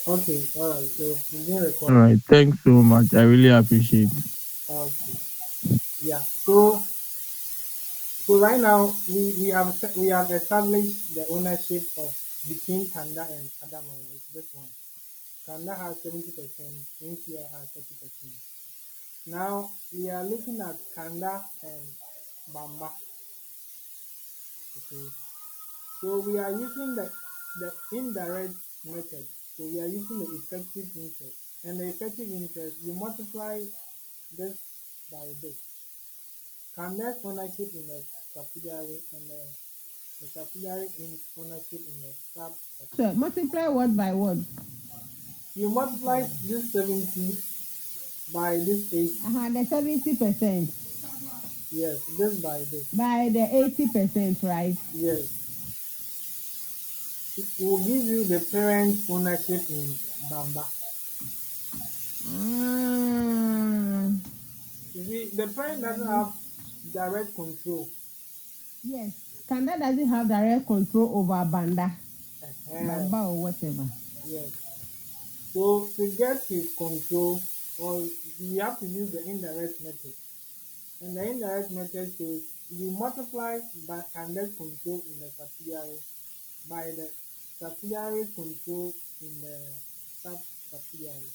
Okay, all right. So it's being All recorded. right. Thanks so much. I really appreciate. Okay. Yeah. So right now we have established the ownership of between Kanda and Adama. Right? This one. Kanda has 70%. NCI has 30%. Now we are looking at Kanda and Bamba. Okay. So we are using the indirect method. So we are using the effective interest. And the effective interest, you multiply this by this. Kanda's ownership in the subsidiary and the subsidiary in ownership in the So sub-subsidiary. multiply word by word. You multiply this 70 by this 80. The 70% Yes, this by this. by the 80%, right? Yes. It will give you the parent ownership in Bamba. Ah, You see, the parent that doesn't makes have direct control. yes. Kanda doesn't have direct control over Uh-huh. Bamba or whatever. Yes. So to get his control, or you have to use the indirect method. And the indirect method says you multiply by Candace control in the subsidiary by the subsidiary control in the sub-subsidiary.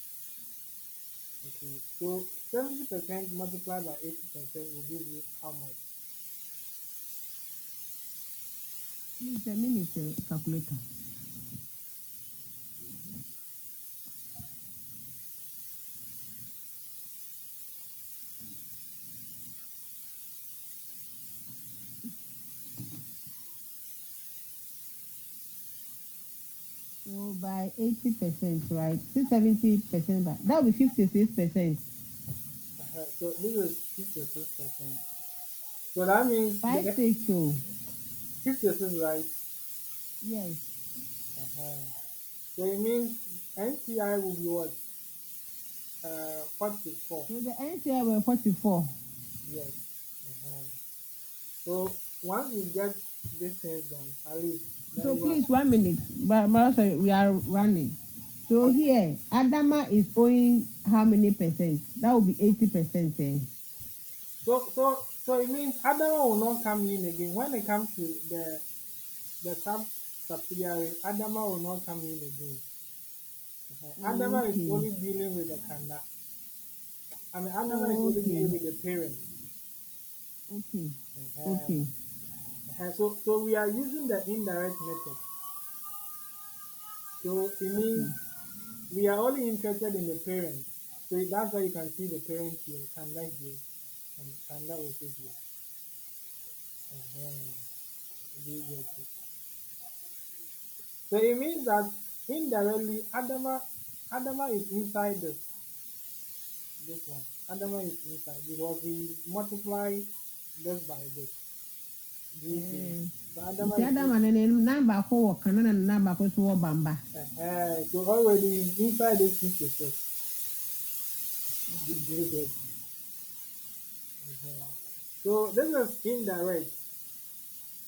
Okay, so 70% multiplied by 80% will give you how much? Please, a minute, calculator. So by 80%, right? 70%, that will be 56%. So this is 56%. So that means Five, the six, oh, 56 right. yes. Uh-huh. So it means NCI will be what? 44. So the NCI were 44. Yes. Uh-huh. So once you get this thing done, at least then So you are please, 1 minute. But sorry, we are running. So okay. here, Adama is owing how many percent? That will be 80%. Eh? So it means Adama will not come in again. When it comes to the subsidiary, Adama will not come in again. Adama is Okay. only dealing with the Kanda. I mean, Adama is only Okay. dealing with the parent. Okay. Uh-huh. Okay. So we are using the indirect method. So it means Okay. we are only interested in the parent. So that's why you can see the parent here, Kanda here, and Kanda also here. Uh-huh. Do you get it? So it means that indirectly Adama is inside this one. Adama is inside because we multiply this by this. Do you see? Eh, So nti Adama is Adama ne namba baako wɔ Kana na ne namba baako nso wɔ Bamba. so already inside this picture. Okay. Do you get? Uh-huh. So this is indirect.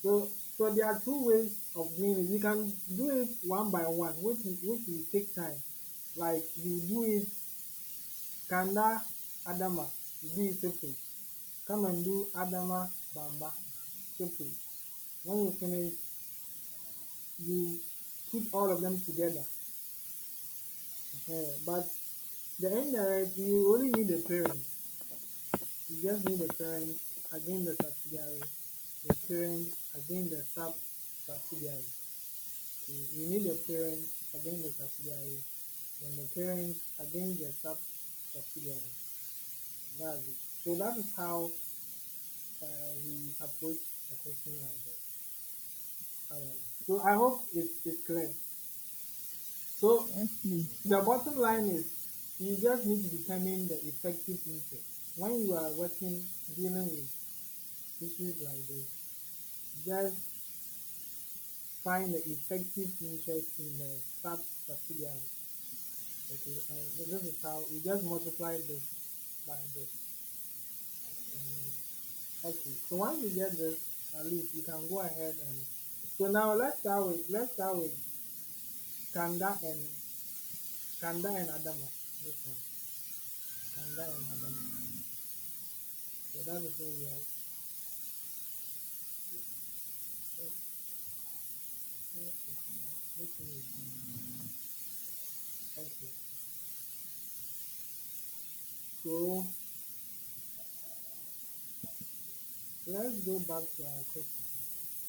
So there are two ways of doing it. You can do it one by one, which will take time. Like you do it Kanda Adama, you do it separate. Come and do Adama Bamba separate. When you finish, you put all of them together. But the indirect, you only need the parent. You just need the parent against the subsidiary, the parent against the subsidiary. You need the parent against the subsidiary, and the parent against the subsidiary. That's it. So that is how we approach a question like that. All right. So I hope it's clear. So Yes, please. the bottom line is you just need to determine the effective interest. When you are working, dealing with issues like this, just find the effective interest in the subsidiary. Okay, and this is how you just multiply this by this. Okay, so once you get this, at least you can go ahead and so now let's start with Kanda and Kanda and Adama. This one. Kanda and Adama. So that is what we are. Oh, this one is okay. So let's go back to our question.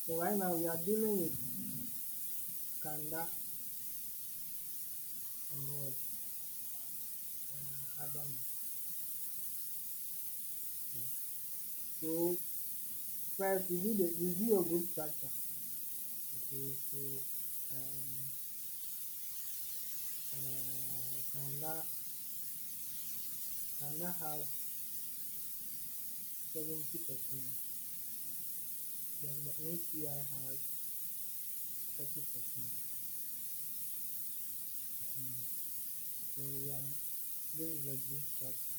So right now we are dealing with Kanda and what Adama. Okay. So first we do a group structure. Okay, so um, Kanda has 70%, then the NCI has 30%. So this is a group structure.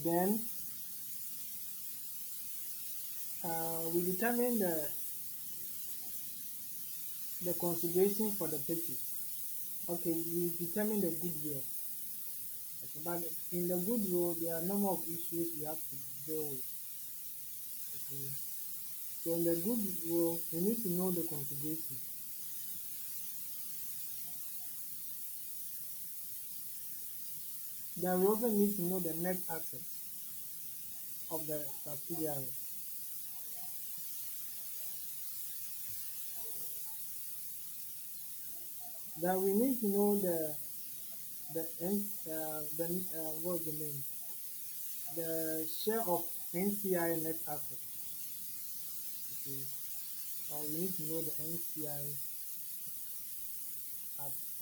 Then we determine the consideration for the purchase. Okay, we determine the goodwill. Okay, but in the goodwill, there are a number of issues we have to deal with. Okay, so in the goodwill, we need to know the consideration. Then we also need to know the net assets of the subsidiary. Then we need to know what's the name? The share of NCI net assets. Okay, or we need to know the NCI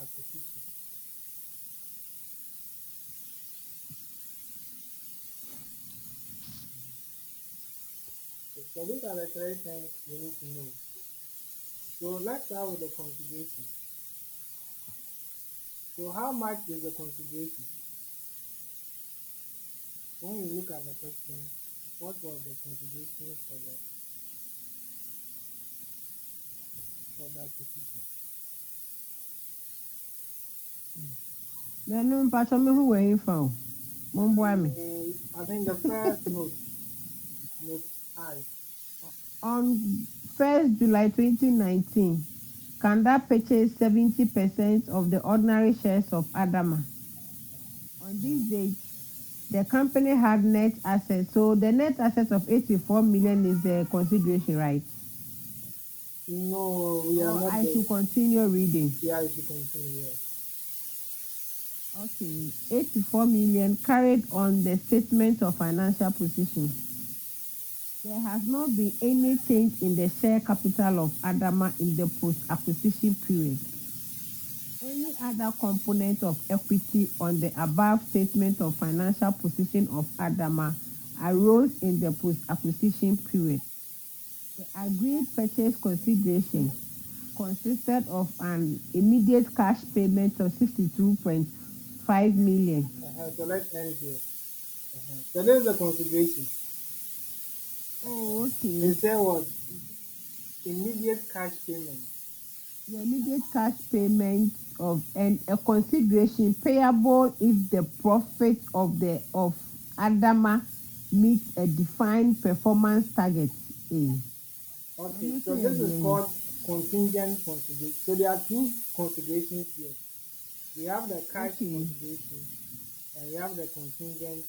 acquisition. Okay, so these are the three things we need to know. So let's start with the consideration. So how much is the consideration? When you look at the question, what was the consideration for the acquisition? Nanu mpatsɔ mi hu wɛyin fa o. Mo ń bọ́ àmì. I think the first note I. On 1st July 2019, Kanda purchased 70% of the ordinary shares of Adama. On this date, the company had net assets. So the net assets of 84 million is the consideration, right? No, we are Or not I there. should continue reading. Yeah, I should continue. Yes. Okay, 84 million carried on the statement of financial position. There has not been any change in the share capital of Adama in the post-acquisition period. Any other component of equity on the above statement of financial position of Adama arose in the post-acquisition period. The agreed purchase consideration consisted of an immediate cash payment of 62.5 million. So let's end here. So this is the consideration. Oh, They okay. say what? Immediate cash payment. The immediate cash payment of and a consideration payable if the profit of Adama meets a defined performance target. A. Okay, so this is called contingent consideration. So there are two considerations here. We have the cash Okay. consideration and we have the contingent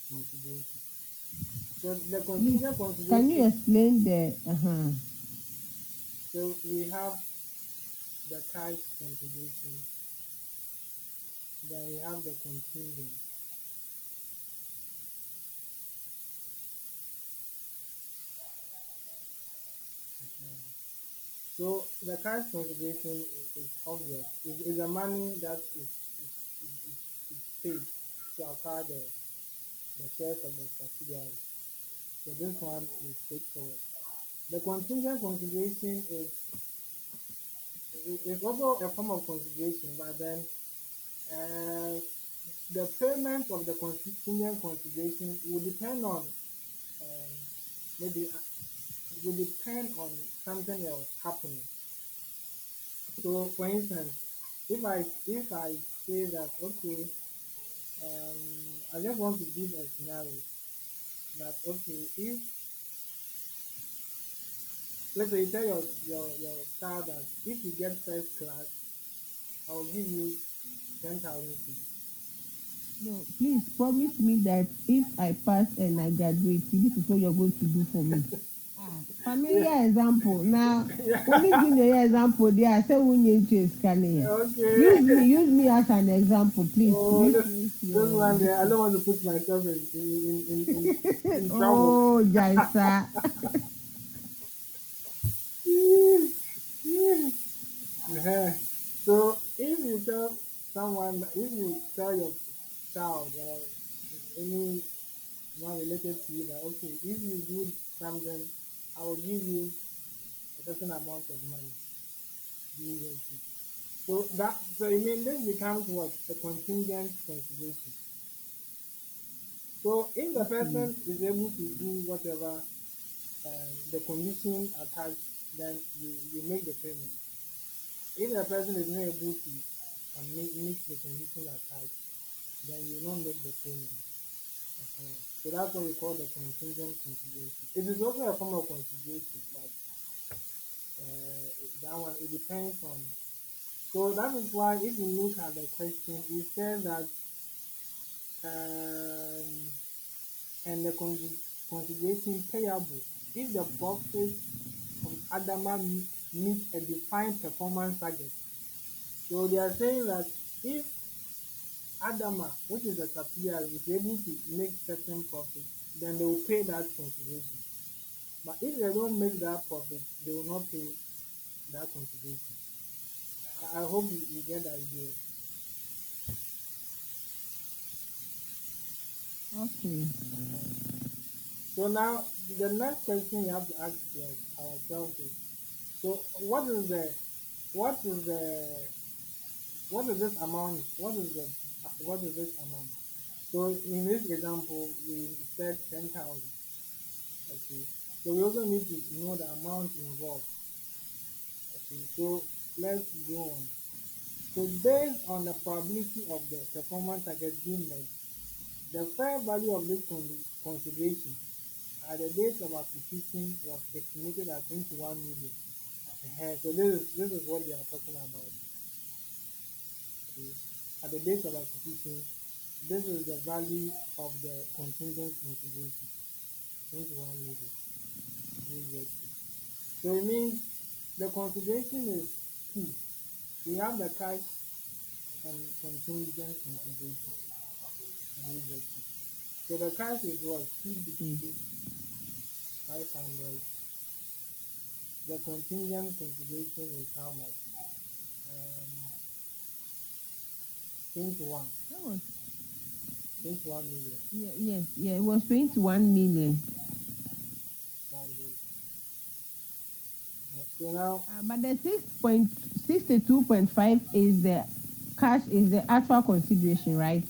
consideration. So the Please, contingent can you consideration, explain the so we have the cash consideration, then we have the contingent. So the cash consideration is obvious. It's the money that is paid to acquire the shares of the subsidiary. So this one is straightforward. The contingent consideration is also a form of consideration, but then uh, the payment of the contingent consideration will depend on maybe will depend on something else happening. So, for instance, if I say that okay, I just want to give a scenario that okay, if let's say you tell your child that if you get first class, I will give you 10,000 cedis. No, please promise me that if I pass and I graduate, this is what you're going to do for me. Ah, Yeah, familiar example. Now, only yeah. give me an example there. I say when you scan here. Okay. Use me as an example, please. Oh, Rephrase this your one there, I this. don't want to put myself in trouble. Oh, Jaisa. Uh-huh. So if you tell someone, if you tell your child or anyone related to you that okay, if you do something, I will give you a certain amount of money. Do you get it? So you mean this becomes what? A contingent consideration. So if the Okay. person is able to do whatever the condition attached, then you make the payment. If the person is not able to meet the condition attached, then you will not make the payment. So that's what we call the contingent consideration. It is also a form of consideration, but that one it depends on. So that is why if you look at the question, it says that um, and the consideration payable if the profit of Adama meet a defined performance target. So they are saying that if Adama, which is a subsidiary, is able to make certain profit, then they will pay that consideration. But if they don't make that profit, they will not pay that consideration. I hope you get the idea. Okay. So now the next question you have to ask ourselves is, so what is the what is this amount? What is this amount? So in this example, we said 10,000. Okay. So we also need to know the amount involved. Okay. So let's go on. So based on the probability of the performance target being met, the fair value of this consideration at the date of acquisition was estimated at 21 million. So this is what they are talking about. Okay. At the date of acquisition, this is the value of the contingent consideration, 21 million. So it means the consideration is key. We have the cash and contingent consideration. So the cash is what? Okay. 252,500. The contingent consideration is how much? Um, 21. That was 21 million. yeah. It was 21 million. Like this. So now, But the 6.62.5 is the cash is the actual consideration, right?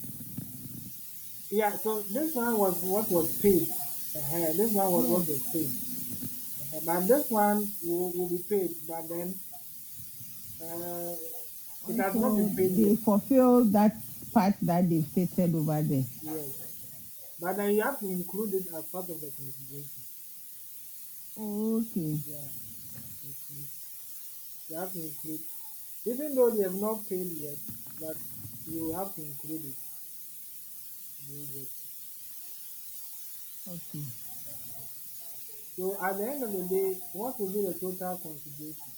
yeah, so this one was what was paid. This one was what Yes. was paid. But this one will be paid, but then uh, it has not Until been paid they yet. fulfill that part that they've stated over there. Yes. But then you have to include it as part of the consideration. Okay. Yeah. You see, you have to include, even though they have not paid yet, but you have to include it. Okay. So at the end of the day, what will be the total consideration?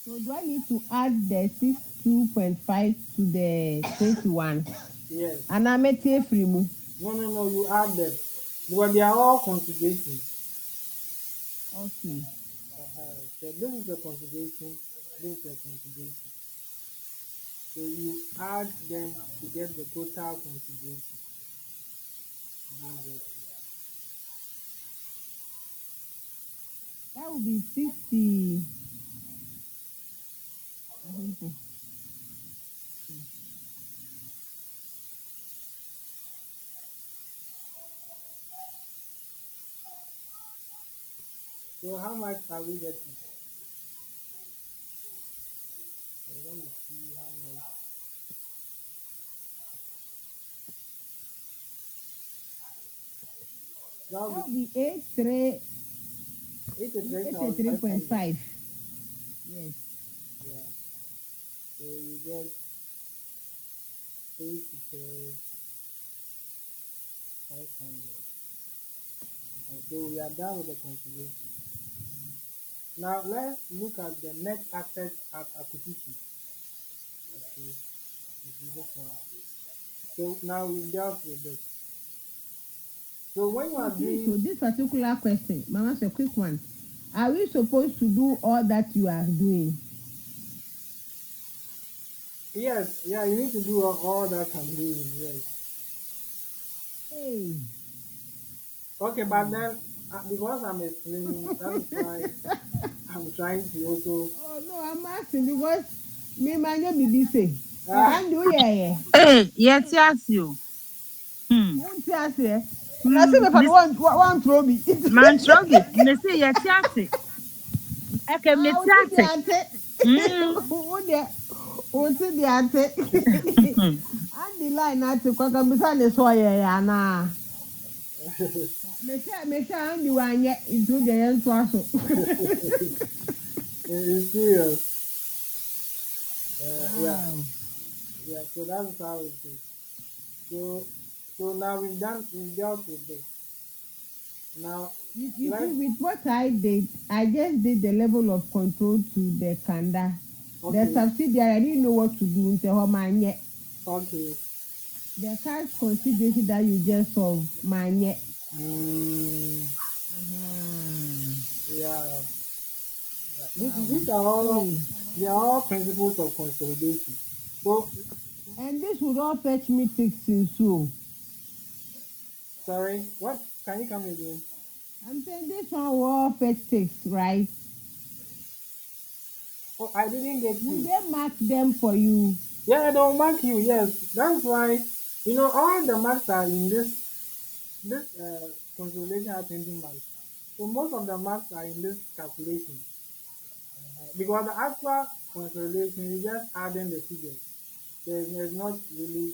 So do I need to add the 62.5 to the 21? Yes. And I'm a free move. No, no, no, you add them. Because they are all considerations. Okay. So this is the consideration, this is the consideration. So you add them to get the total consideration. That would be 60. Mhm. So how much are we getting? So let me see how much. That will That be will be 83 83,500. 83.5. Yes. Yeah. So you get 83,500. So we are done with the consideration. Now let's look at the net assets at acquisition. Okay, this is this one. So now we've dealt with this. So when you So are please, doing so this particular question, Mama, a quick one. Are we supposed to do all that you are doing? yes, yeah, you need to do all that I'm doing. Yes. Hey. Okay, but then because I'm explaining, that is why I'm trying to also. Oh no, I'm asking because me man you be say. Ah, And do yeah. Hey, yet yes you. Hmm. Won't you say? Na say Hmm. me for the Miss one throw me. Mantrobi, Missy yet yes. Eke Ah, o ti di metiate. ate. Hmm. O ti di ate. And the line ate kwa ka bisa ne so ye ya na. Me say and the one ye into the yen so aso. it's serious. Yeah, Wow. yeah. So that's how it is. So, so now we've dealt with this. Now, You see, let's. with what I did, I just did the level of control to the kanda. The Okay, subsidiary, I didn't know what to do until Homanye. okay. The cash consideration that you just solved, manye. Mm, Uh-huh. yeah. Yeah. Wow. These are all Hey. they are all principles of consolidation. So, And this would all fetch me ticks in so. sorry, what? Can you come again? I'm saying this one will all fetch ticks, right? Oh, I didn't get Would you. they mark them for you? Yeah, they'll mark you. Yes, that's why all the marks are in this consolidation are 20 marks. So most of the marks are in this calculation. Because the actual consolidation is just adding the figures. There's not really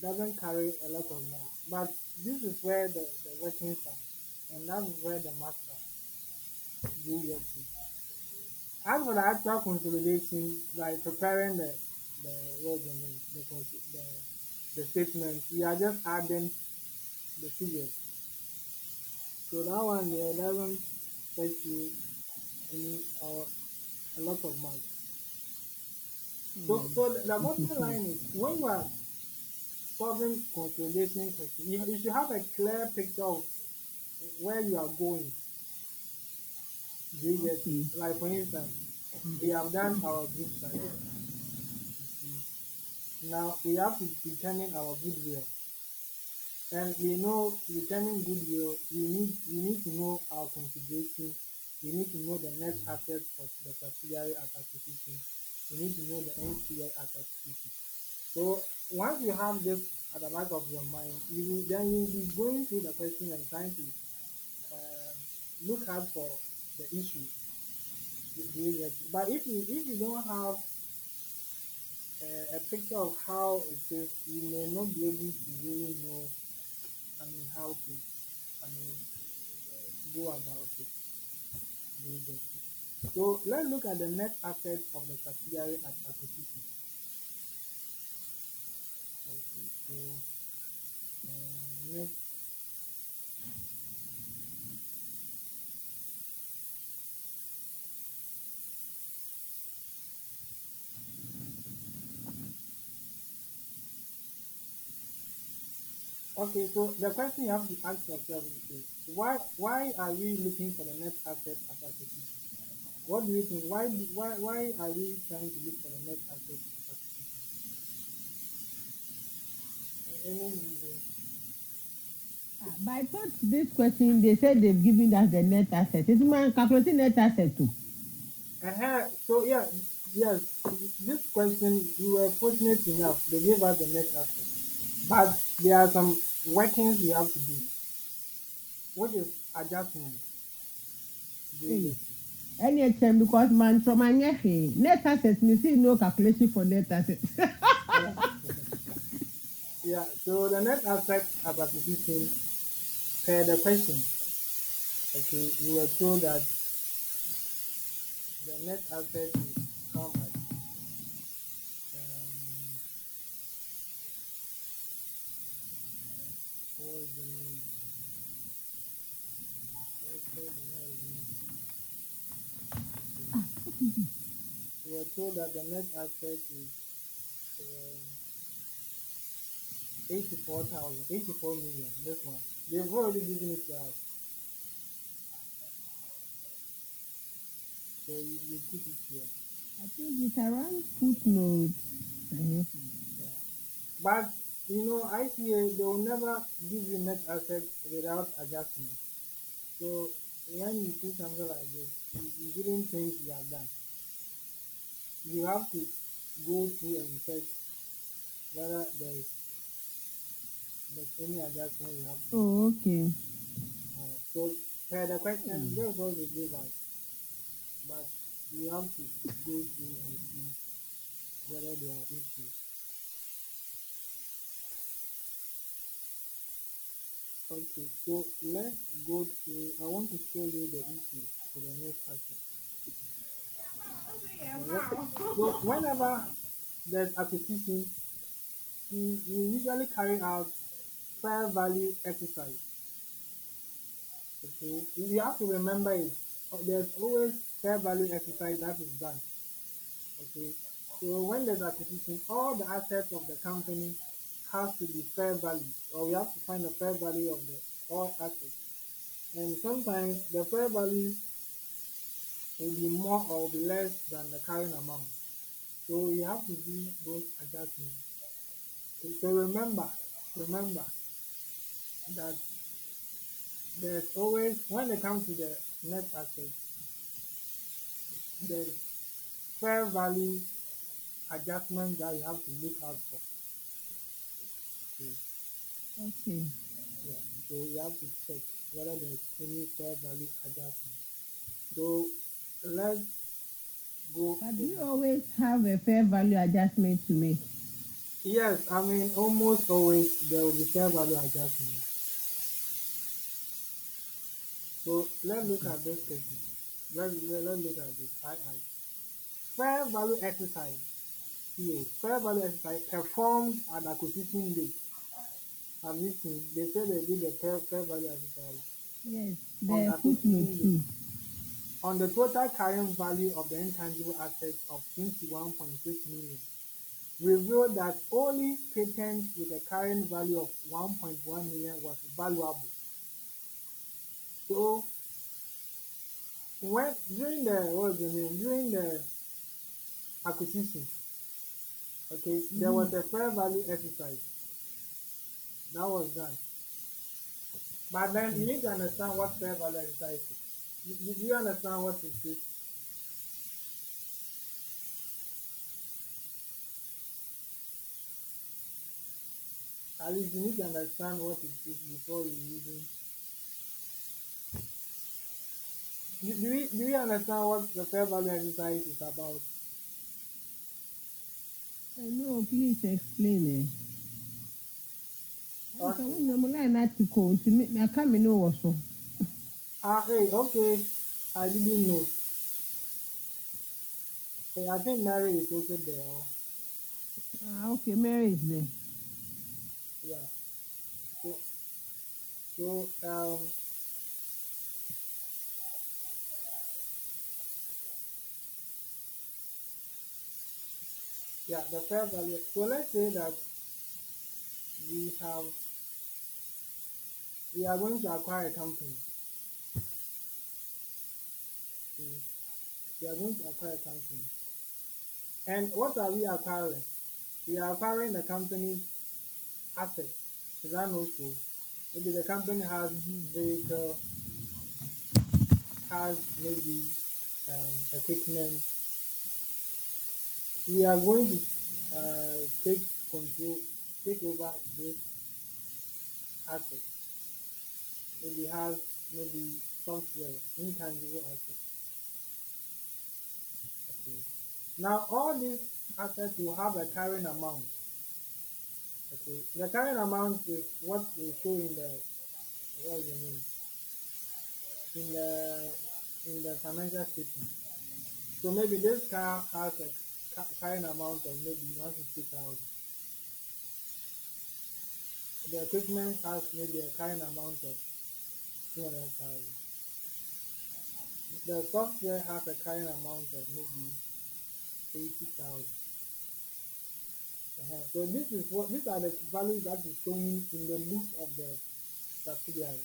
doesn't carry a lot of marks. But this is where the workings are, and that's where the marks are. Do you get it? As for the actual consolidation, like preparing the what's the name, the statement, we are just adding the figures. So that one there doesn't fetch you any or a lot of marks. So the bottom line is when you are solving consolidation question, you should have a clear picture of where you are going. Do you get it? Okay. Like for instance, we have done our group study. You see. Now we have to determine our goodwill. And we know to determine goodwill, we need to know our consideration. We need to know the net assets of the subsidiary at acquisition. We need to know the NCA at acquisition. So once you have this at the back of your mind, you'll be going through the question and trying to um, look out for the issue. Do you get it? But if you don't have a picture of how it is, you may not be able to really know. I mean how to. I mean go about it. Do you get it? So let's look at the net assets of the subsidiary at acquisition. Okay, so net. Okay, so the question you have to ask yourself is why are we looking for the net assets at acquisition? What do you think? Why are we trying to look for the net assets at acquisition? Any reason? But I thought this question, they said they've given us the net asset. It's my calculating net asset too. So yeah, yes. This question we were fortunate enough they gave us the net assets, but there are some workings we have to do, which is adjustment. during Hey. this week. NHM because man from Anyehe. Net assets, you see no calculation for net assets. Uh, yeah, so the net asset as acquisition per the question. Okay, we were told that the net asset is how much? What is the name? Where did I even- Okay. We were told that the net asset is um, 84 million. This one. They've already given it to us. So you put it here. I think it's around footnote. Yeah. But you know, ICA they will never give you net asset without adjustment. So when you see something like this, you shouldn't think you are done. You have to go through and check whether there's any adjustment you have to make. Oh, okay. So per the question, this is what they give us, but you have to go through and see whether there are issues. Okay, so let's go through. I want to show you the issues for the next aspect. So whenever there's acquisition, you usually carry out fair value exercise. Okay, you have to remember it. There's always fair value exercise that is done. Okay, so when there's acquisition, all the assets of the company has to be fair value, or we have to find the fair value of the all assets. And sometimes the fair value will be more or be less than the carrying amount. So you have to do those adjustments. Okay, so remember that there's always when it comes to the net assets, there's fair value adjustment that you have to look out for. Okay, Okay. yeah. So you have to check whether there's any fair value adjustment. So let's go But do you over. always have a fair value adjustment to make? Yes, I mean almost always there will be fair value adjustment. So let's look at this question. Let's look at this. I fair value exercise. Here, fair value exercise performed at acquisition date. Have you seen? They say they did the fair value exercise Yes, on the footnote acquisition date too. on the total carrying value of the intangible assets of 21.6 million. Revealed that only patent with a carrying value of 1.1 million was valuable. So when during the what's the name during the acquisition, okay, there Mm-hmm. was a fair value exercise that was done. But then you Okay. need to understand what fair value exercise is. Do you understand what it is? At least you need to understand what it is before you even. Do we understand what the fair value exercise is about? I know, please explain it. And so Okay. when I'm not to go to me, I come in also. Hey, okay. I didn't know. Hey, I think Mary is also there. Oh, Ah, okay, Mary is there. yeah. So yeah, the fair value. So let's say that we have we are going to acquire a company. Okay. We are going to acquire a company. And what are we acquiring? We are acquiring the company's assets. Is that not so? Maybe the company has Mm-hmm. vehicle, has maybe equipment. We are going to take control, take over those assets. Maybe has maybe software, intangible assets. Okay. Now all these assets will have a carrying amount. Okay. The carrying amount is what we show in the what is the name in the financial statement. So maybe this car has a carrying amount of maybe 150,000. The equipment has maybe a carrying amount of 200,000. The software has a carrying amount of maybe 80,000. So these are the values that is showing in the books of the subsidiary.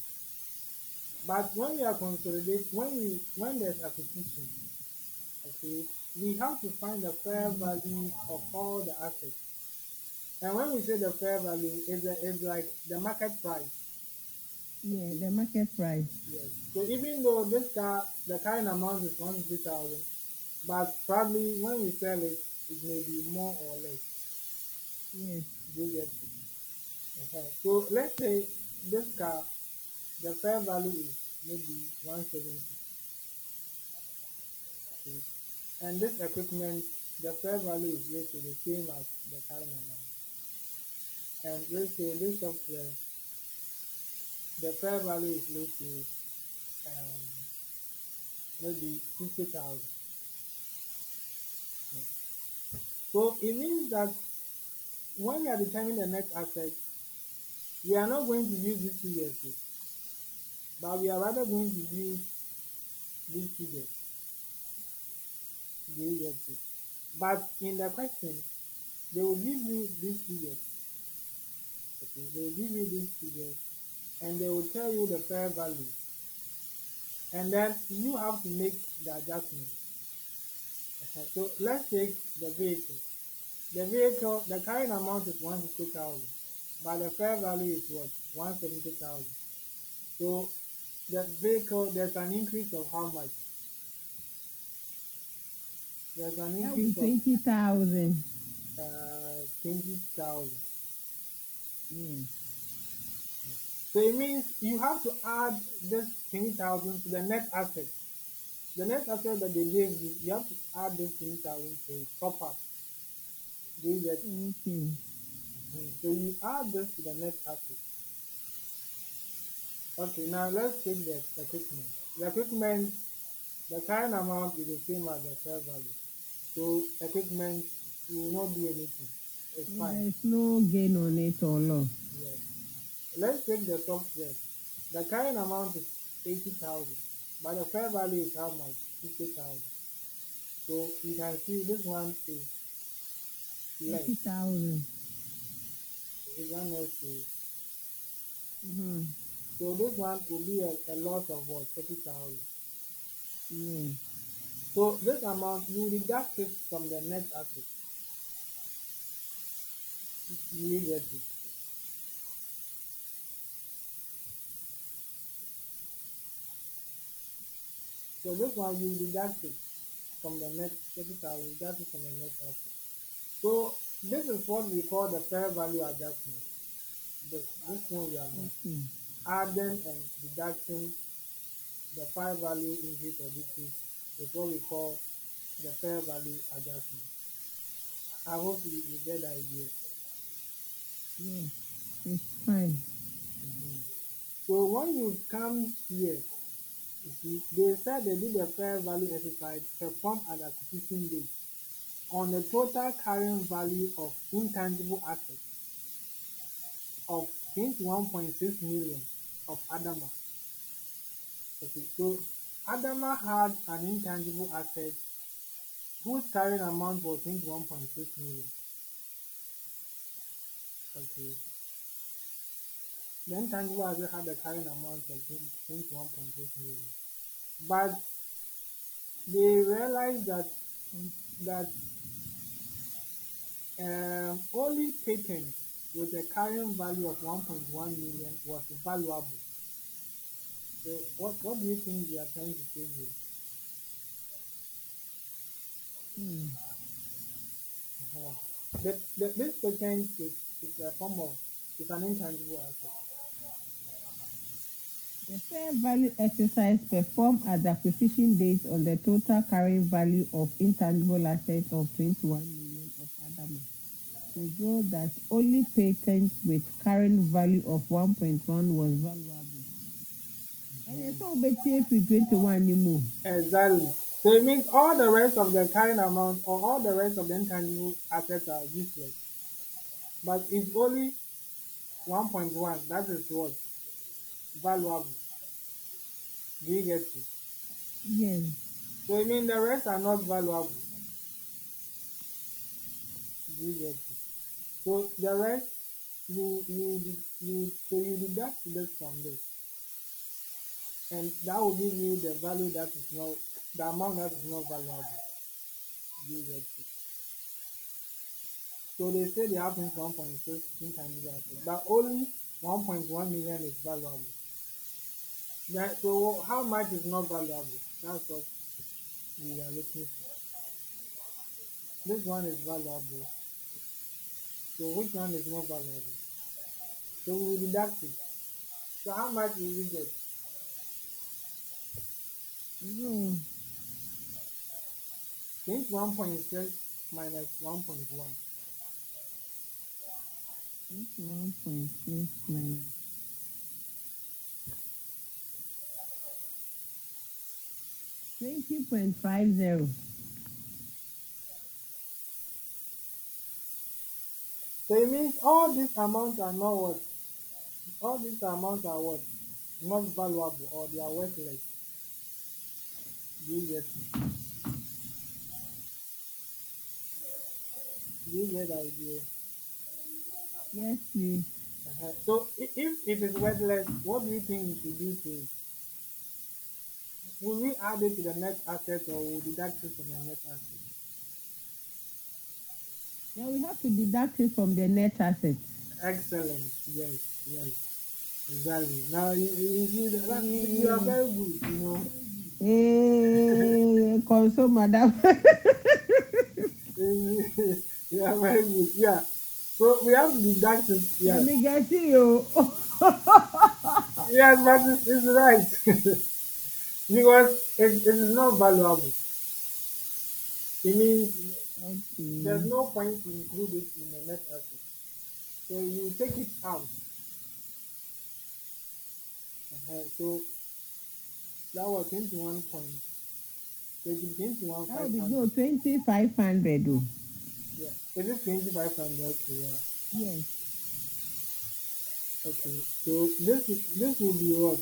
But when we are consolidating, when there's acquisition, okay, we have to find the fair value of all the assets. And when we say the fair value, it's like the market price. Yeah, Okay. the market price. Yes. So even though this car, the carrying amount is 150,000, but probably when we sell it, it may be more or less. Yes. Do you get it? So let's say this car, the fair value is maybe 170. Okay. And this equipment, the fair value is let's say the same as the carrying amount. And let's say this software, the fair value is let's say um, maybe 50,000. Yeah. So it means that when we are determining the net asset, we are not going to use these figures, but we are rather going to use these figures. Do you get it? But in the question, they will give you these figures. Okay, they will give you these figures and they will tell you the fair value. And then you have to make the adjustment. So let's take the vehicle. The vehicle, the carrying amount is 150,000, but the fair value is what? 170,000. So the vehicle, there's an increase of how much? There's an That will be increase of 20,000. 20,000. Yeah. So it means you have to add this 20,000 to the net asset. The net asset that they gave you have to add this 20,000 to it, top up. Do you get it? Okay. So you add this to the net asset. Okay, now let's take the equipment. The equipment, the current amount is the same as the fair value. So equipment, you will not do anything. It's So fine. there's no gain on it or loss. Yes. Let's take the software. The current amount is 80,000, but the fair value is how much? 50,000. So you can see this one is less. 80,000. This one also. Mm-hmm. So this one will be a loss of what? 30,000. Yeah. So this amount you deduct it from the net asset. You will get it. So this one you deduct it from the net 30,000, deduct it from the net asset. So this is what we call the fair value adjustment. This one we have done. Okay. Adding and deducting the fair value increase or decrease is what we call the fair value adjustment. I hope you get the idea. Yeah. It's fine. So when you come here, you see, they said they did a fair value exercise performed at acquisition date on the total carrying value of intangible assets of 21.6 million of Adama. Okay, so Adama had an intangible asset whose carrying amount was 21.6 million. Okay, the intangible asset had a carrying amount of 21.6 million. But they realized that only patents with a carrying value of 1.1 million was valuable. So what do you think they are trying to say here? Hmm. Uh-huh. This patent is a form of, it's an intangible asset. The fair value exercise performed at the acquisition date on the total carrying value of intangible assets of 21 million of Adama revealed that only patents with carrying value of 1.1 was valuable. And it's all better if 21 anymore. Exactly. So it means all the rest of the carrying amount or all the rest of the intangible assets are useless. But it's only 1.1 that is what valuable. Do you get it? Yes. So it means the rest are not valuable. Do you get it? So the rest you deduct this from this, and that will give you the value that is not the amount that is not valuable. Do you get it? So they say they have 1.6 intangible assets, but only 1.1 million is valuable. That, so how much is not valuable? That's what we are looking for. This one is valuable. So which one is not valuable? So we will deduct it. So how much will we get? No. 21.6 minus 1.1. 1.6 minus 20.50. So it means all these amounts are not what? All these amounts are what? Not valuable or they are worthless. Do you get it? Do you get the idea? Yes, please. So if it is worthless, what do you think we should do to it? Will we add it to the net asset or will deduct it from the net asset? Then we have to deduct it from the net assets. Excellent. Yes, yes. Exactly. Now you are Eh, very good, you know. console, madam. You are very good. Yeah. So we have to deduct it. Let Yes. me get you. Yes, but it's right. Because it is not valuable. It means there's Okay. no point to include it in the net asset. So you take it out. So that was 21 point. So it is 21 That would be no 500. 2,500. Oh. Yeah. Is it 2500? Okay, yeah. Yes. Okay. So this will be what?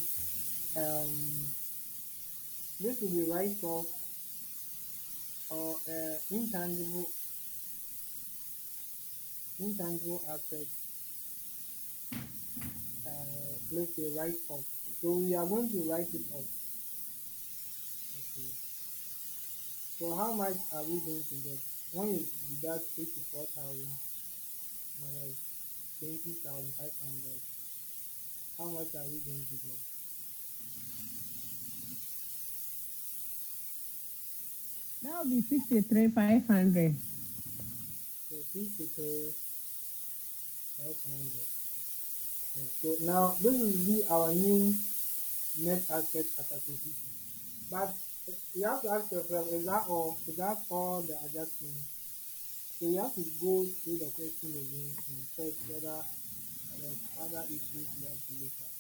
Um this will be write off or intangible asset, let's say write off. So we are going to write it off. Okay. So how much are we going to get? When you deduct 84,000 minus 20,500, how much are we going to get? That would be 63,500. So 53,500. So now this will be our new net asset at acquisition. But you have to ask yourself, is that all? Is that all the adjustments? So you have to go through the question again and check whether there's other issues you have to look at.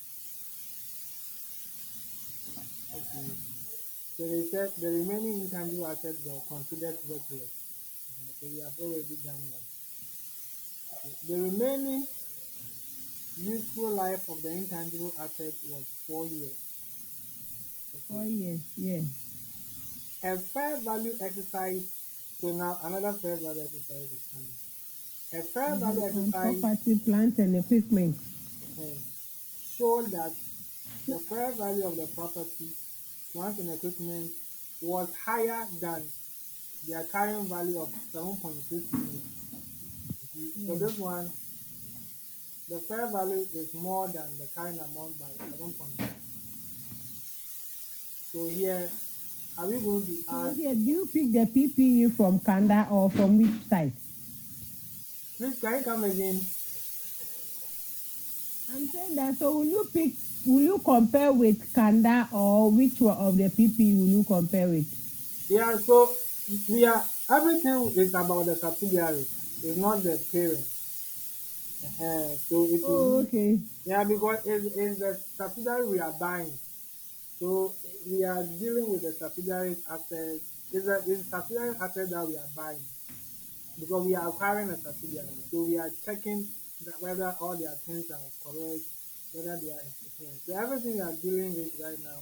Okay. So they said the remaining intangible assets were considered worthless. So we have already done that. Okay. The remaining useful life of the intangible asset was 4 years. Oh, Okay. yes, yes. A fair value exercise. So now another fair value exercise is coming. A fair value On exercise property, plant, and equipment. uh, showed that the fair value of the property, plant and equipment was higher than their carrying value of 7.6 million. So Yes. this one, the fair value is more than the carrying amount by 7.6. So here, are we going to So add? here, do you pick the PPE from Kanda or from which site? Please, can you come again? I'm saying that. So will you pick will you compare with Kanda or which one of the PP will you compare with? Yeah, so we are everything is about the subsidiary. It's not the parent. So it will Oh, be, okay. yeah, because it's the subsidiary we are buying. So we are dealing with the subsidiary's assets. It's subsidiary asset that we are buying because we are acquiring a subsidiary. So we are checking that whether all their things are correct, whether they are efficient. So everything we are dealing with right now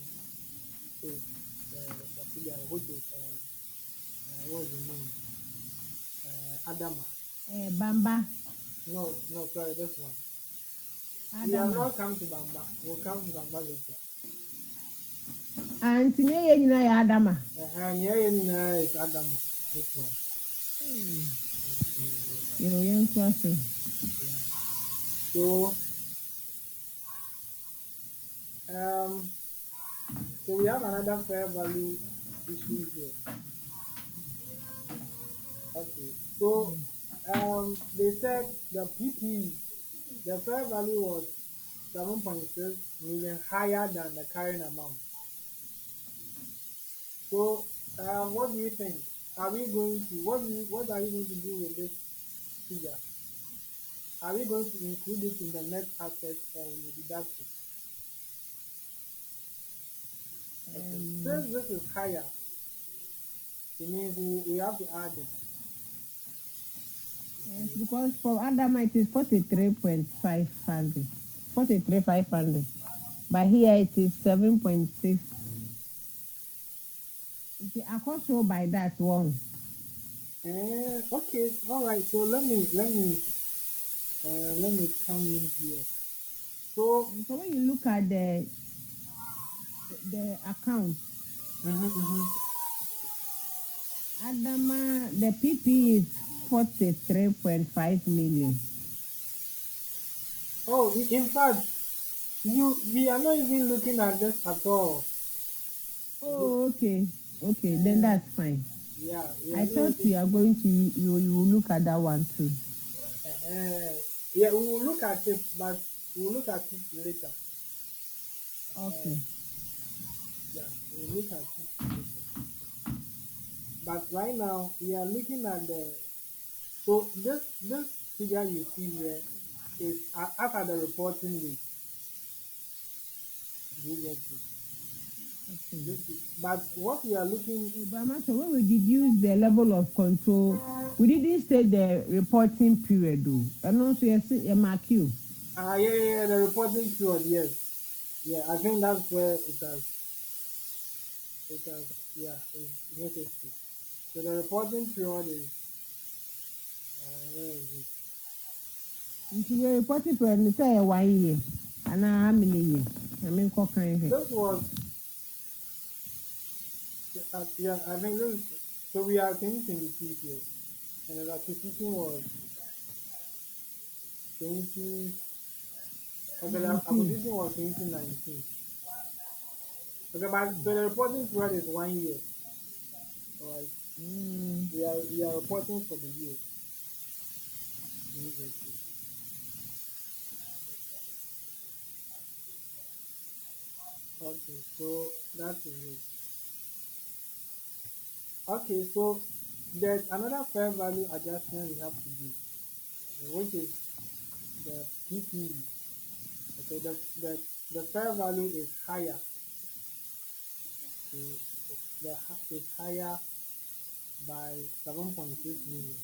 is the subsidiary, which is what's the name? Adama. Bamba, No, sorry, this one. We have Adama. not come to Bamba. We'll come to Bamba later. Auntie Neye nyina yɛ Adama. Yeah, yeah, it's Adama. This one. Hmm. Mm, Yo, yɛn nso ase. yeah. So um, so we have another fair value issue here. Okay. So they said the PPE, the fair value was 7.6 million higher than the carrying amount. So what do you think? Are we going to what are you going to do with this figure? Are we going to include it in the net asset or will you deduct it? Okay. Um, Since this is higher, it means we have to add it. yes, because for Adama it is 43.500. 43,500. But here it is 7.6. It is also by that one. Okay, all right. So let me come in here. So And so when you look at the account, mhm. Adama, the PP is 43.5 million. Oh, in fact, we are not even looking at this at all. This, Oh, okay. Okay, then uh, that's fine. yeah, we are I not thought even. you are going to you will look at that one too. Uh, yeah, we will look at it, but we will look at it later. Uh, Okay. yeah, we will look at it later. But right now, we are looking at the. So this figure you see here is after the reporting date. Do you get it? Okay. This is, but what we are looking. But Master, when we deduce the level of control, we didn't say the reporting period though. And also yes, a mark you. Yeah, the reporting period, yes. Yeah, I think that's where yeah, it's necessary. So the reporting period is, where is it? Into the reporting period, you say 1 year. And how many years? I mean, what kind of This was, yeah, I think so we are 2022 here, and the acquisition was 20, okay, the 19? acquisition was 2019. Okay, but so the reporting period is 1 year, all right? Mm. We are reporting for the year. Yes, okay, so that is it. Okay, so there's another fair value adjustment we have to do, okay, which is the PPE. Okay, the fair value is higher. Okay, is higher by 7.6 million.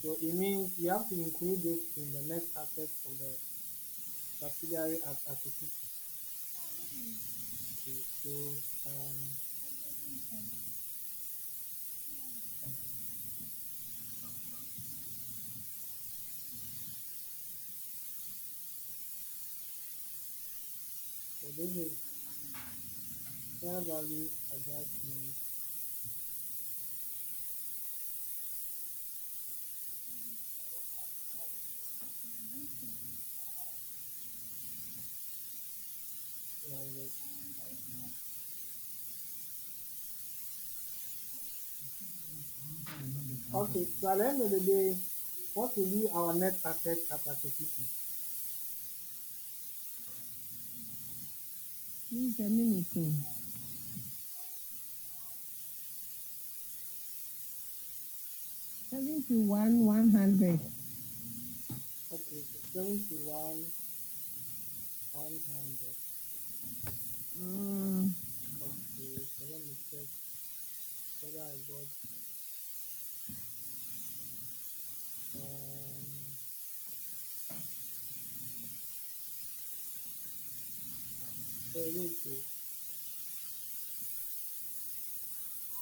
So it means you have to include this in the net assets of the subsidiary as acquisition. Okay, so um, so this is fair value adjustment. Like this. Okay, so at the end of the day, what will be our net asset at acquisition? Please a minute. 71 100. Okay, so 71, 100. Mm, Okay, so let me check whether I got um oh okay.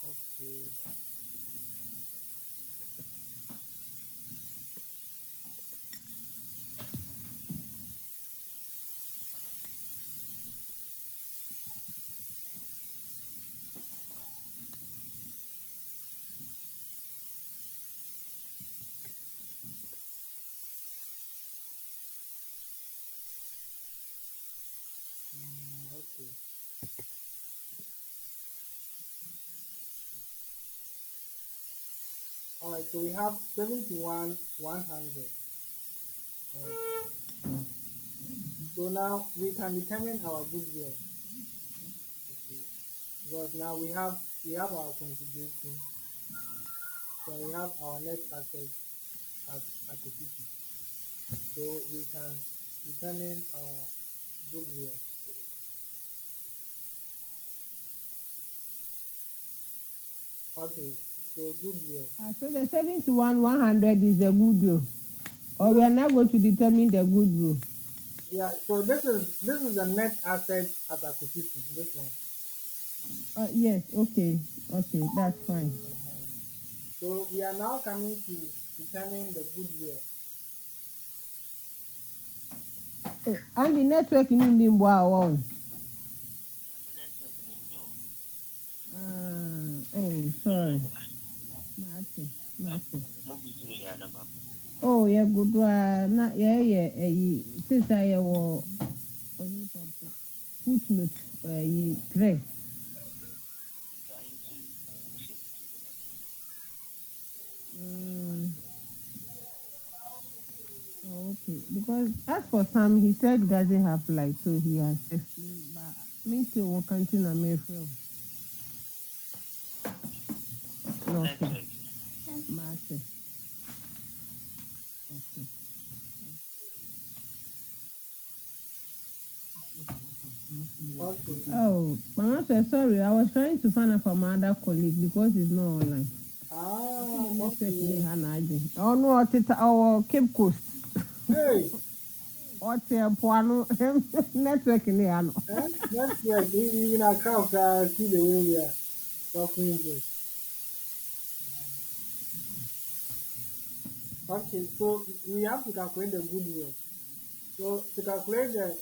Okay. Okay. Alright, so we have 71, 100. Alright. So now we can determine our goodwill. Okay. Because now we have our consideration, so we have our net asset at acquisition. So we can determine our goodwill. Okay, so goodwill. so the 71 100 is the goodwill. Or we No, are now going to determine the goodwill. yeah, so this is the net asset at acquisition, this one. Yes, okay. Okay, that's fine. Uh-huh. So we are now coming to determine the goodwill. And the network in the wow. Oh, sorry. Mate, mate. Oh, yeah, good one. Yeah, yeah, since I was on footnote, three. Mm, oh, okay. Because as for Sam, he said he doesn't have light, so he has explained. But me too, we continue. I'm afraid. Okay, mate. Okay. Okay. Oh, Mama said sorry. I was trying to find out from my other colleague because it's not online. Ah, Network ni okay. ha na agye. Ɔno ɔteta ɔwɔ Cape Coast. Hey, Ɔte ɛpoano network ni ha no. that's right. Even a crowd can see the way we are suffering this. Okay, so we have to calculate the goodwill. So to calculate the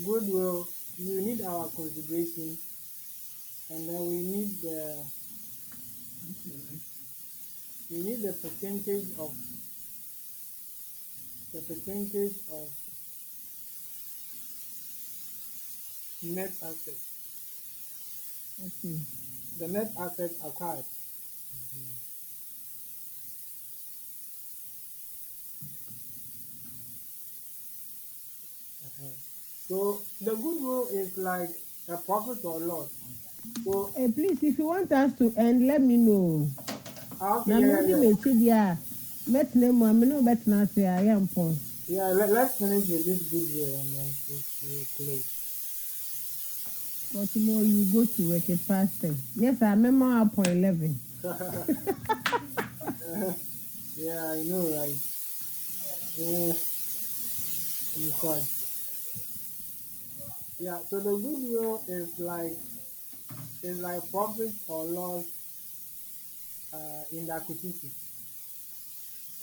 goodwill, you need our consideration, and then we need the percentage of net assets, Okay. the net assets acquired. Uh-huh. So the goodwill is like a profit or loss. So Please, if you want us to end, let me know. okay, Na yeah, me yeah, odi yeah, m'ekyi di a, mɛtena mu a me ne wo bɛtena ase a yɛ mpɔn. yeah. Let's finish with this goodwill and then we'll close. But tomorrow you go to work at past 10. Yes, I remember upon 11. Yeah, I know, right? Yeah, in fact, yeah. So the goodwill is like profit or loss in the acquisition.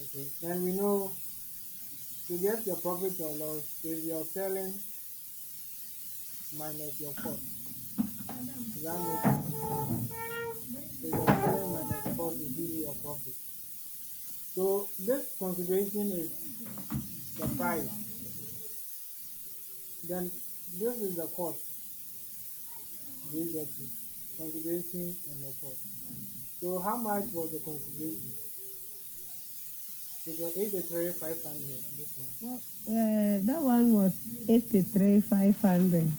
Okay, and we know to get your profit or loss is your selling minus your cost. Does that make sense? So your selling minus cost will give you your profit. So this consideration is the price. Then this is the cost. Do you get it? Consideration and the cost. So how much was the consideration? It was 83,500. This one. Well, that one was 83 500.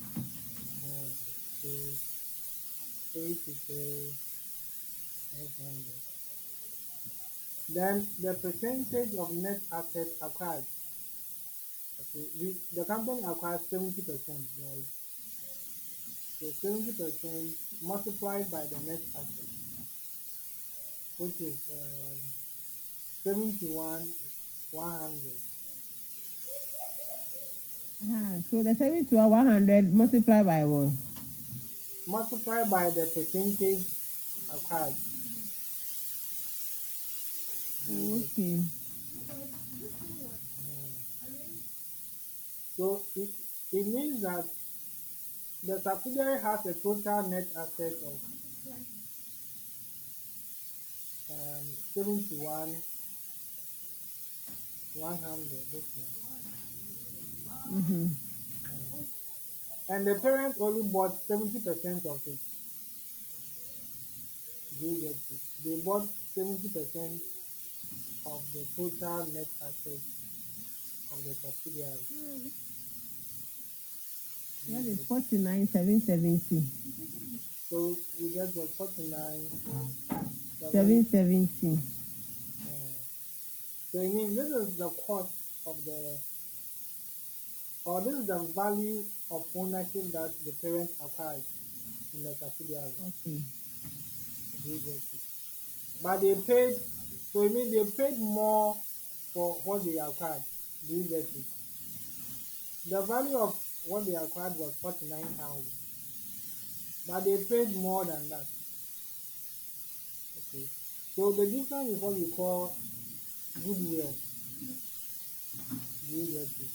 to 83 500. Then the percentage of net assets acquired. Okay, the company acquired 70%, right? So 70% multiplied by the net assets, which is 71 100. So the 70 to 100 multiplied by what? Multiplied by the percentage acquired. Okay. So it means that the subsidiary has a total net asset of 71 100. This one. Mm-hmm. And the parent only bought 70% of it. Do you get it? They bought 70% of the total net assets of the subsidiary. Do That you is get it? 49,770. So we get the 49 7. 770. So it means this is the cost of or this is the value of ownership that the parent acquired in the subsidiary. Okay. Do you get it? But they paid, so it means they paid more for what they acquired. Do you get it? The value of what they acquired was 49,000, but they paid more than that. Okay. So the difference is what we call goodwill. Do you get it?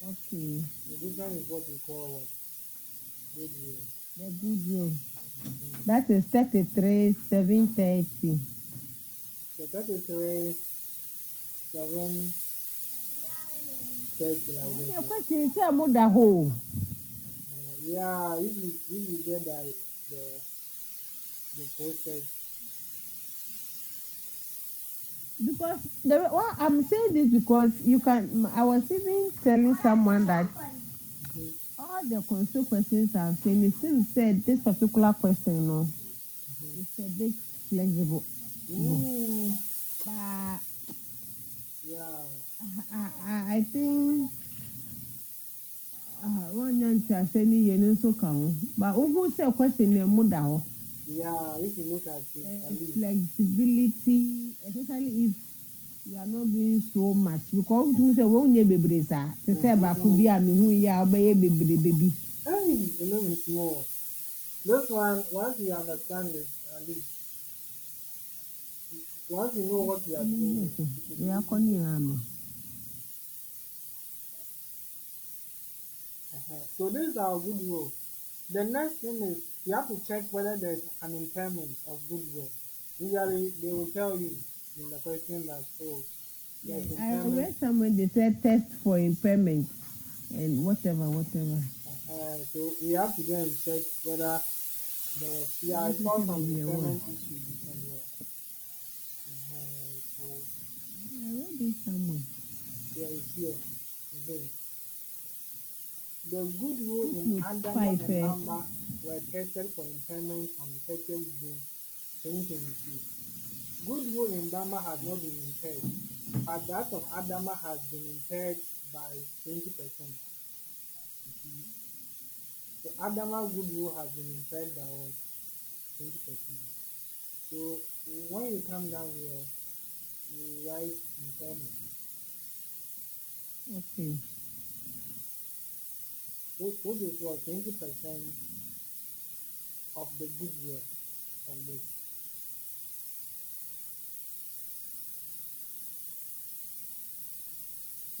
Okay. The difference is what we call what? Goodwill. The goodwill. That is 33,730. So 33, 7, 30 like And this. your question is about the whole. Yeah, if you get the process. Because well, I'm saying this because you can. I was even telling someone that all the console questions I've seen, it seems said this particular question, it's a bit flexible. Mm, But yeah. I think one young child said, "You so come." But who said question the mother? Yeah, if you look at it, at least. Flexibility, especially if you are not doing so much because you say when you baby sa to say ba ku bi a me hu ya obey baby baby. Hey, you know it's more. This one, once you understand it, at least, once you know what you are doing, it will be We are easy for calling you. am. So this is our goodwill. The next thing is you have to check whether there's an impairment of goodwill. Usually they will tell you in the question that, oh, Yeah, there's I impairment. read somewhere they said test for impairment and whatever. So we have to go and check whether there was, yeah, I This is saw a some baby one. impairment issues somewhere. So I read this somewhere. here is here. Then the goodwill in Footnote Adama 5. and Bamba were tested for impairment on 30th June 2022. Goodwill in Bamba has not been impaired, but that of Adama has been impaired by 20%. You see, the Adama goodwill has been impaired by what? 20%. So when you come down here, you write impairment, Okay. which is what 20% of the goodwill of the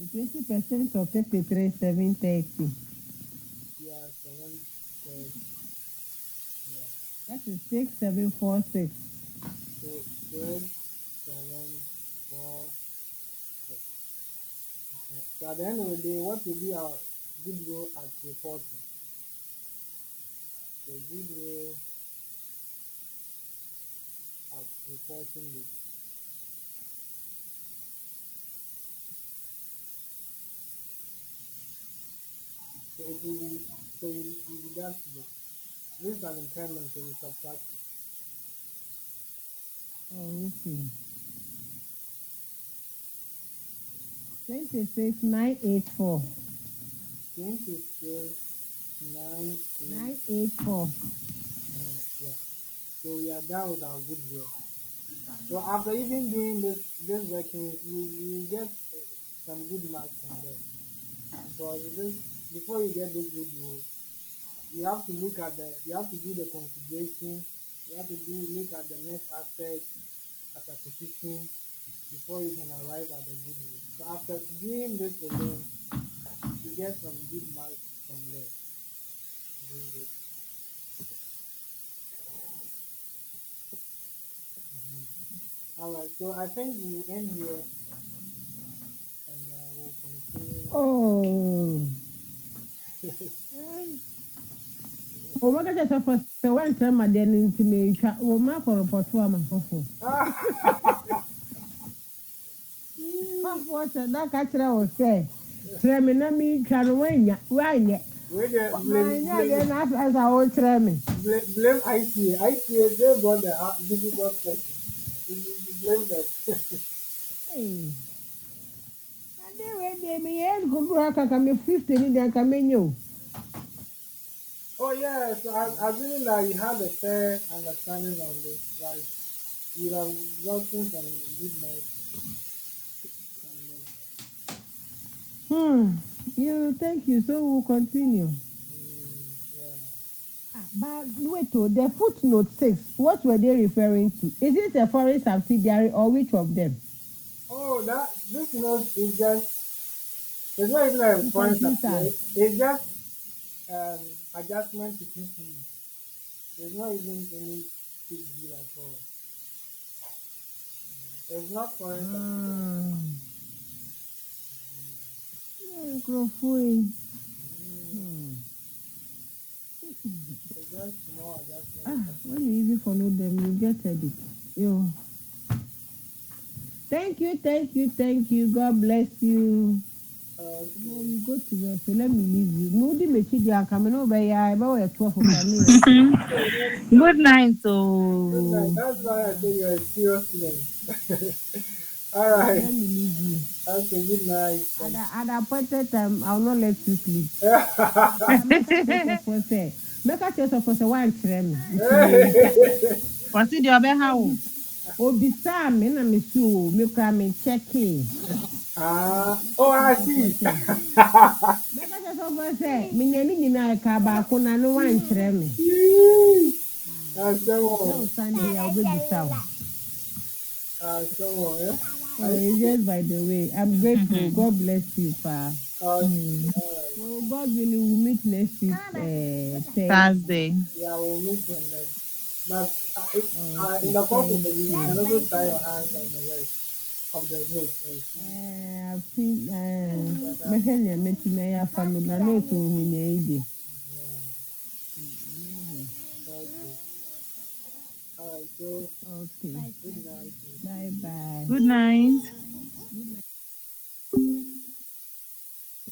20% of 33,730. yeah 7 yeah. That is 6,746. So 12, 7, 4, 6. Yeah. So at the end of the day, what will be our goodwill at reporting? The goodwill at reporting date. So it will be So you deduct this. This is an impairment, so you subtract it. Oh, okay. 26,984. 26, 9, 8. 984. Yeah. So we are done with our goodwill. So after even doing this working, you get some good marks from there. Because this before you get this goodwill, you have to do the consideration, you have to look at the net asset as a position before you can arrive at the goodwill. So after doing this alone, you get some good marks from there. Doing this. All right, so I think we'll end here and we'll continue. Oh. Oh, what I just for the one time I didn't to me. Oh, my for a portfolio. What that catcher was say. Tremina try to win. Why? Wait there, My then as I will try me. blame ICA. ICA, they got the difficult question. You blame them. Hey. And they were there, me and go back. I can be 15 in there. Come in you. Oh yeah, so I really like you had a fair understanding on this. Like you have gotten some good marks from You thank you. So we'll continue. yeah. But wait, oh, the footnote 6, what were they referring to? Is it a foreign subsidiary or which of them? Oh, that this note is just it's not even a You foreign confuse us. subsidiary. It's just adjustment to PPE. There's not even any big deal at all. It's not foreign subsidiary. Ah, Grofui. Mm, Hmm. it's just small adjustment. When you even follow them, you get headache. Yo. Thank you, thank you, thank you. God bless you. No, Okay. you go to rest. So let me leave you. Moody Mechidia coming over here. I about 12 for me. Good night. Good night. Oh, That's why I said you're a serious student. All So right. let me leave you. Okay. Good night. At the appointed time, I will not let you sleep. Thank But make a choice of for say. Make a choice of for say one trem. Nti me twa. what's it your how? Obisa me na me su me kra me check in. Make a oh, I choice of for see. say. Make a choice of for say. Me nyani nyina ka ba ko na no one trem. Someone. So Sunday I'll be bisa. Someone. Yeah? Oh, I it's see. just by the way. I'm grateful. God bless you, pa. Okay. All right. So God willing, we'll meet next week. Thursday. Thursday. Yeah, we'll meet them then. But in Okay, the course of thank the week, you you. can also try your hands on the rest of the note. I've seen Whether, mehwɛ mɛtumi ayɛ afa no na na otu nhonyɛ yi de. okay. All right. So Okay. good night. Bye bye. Good night.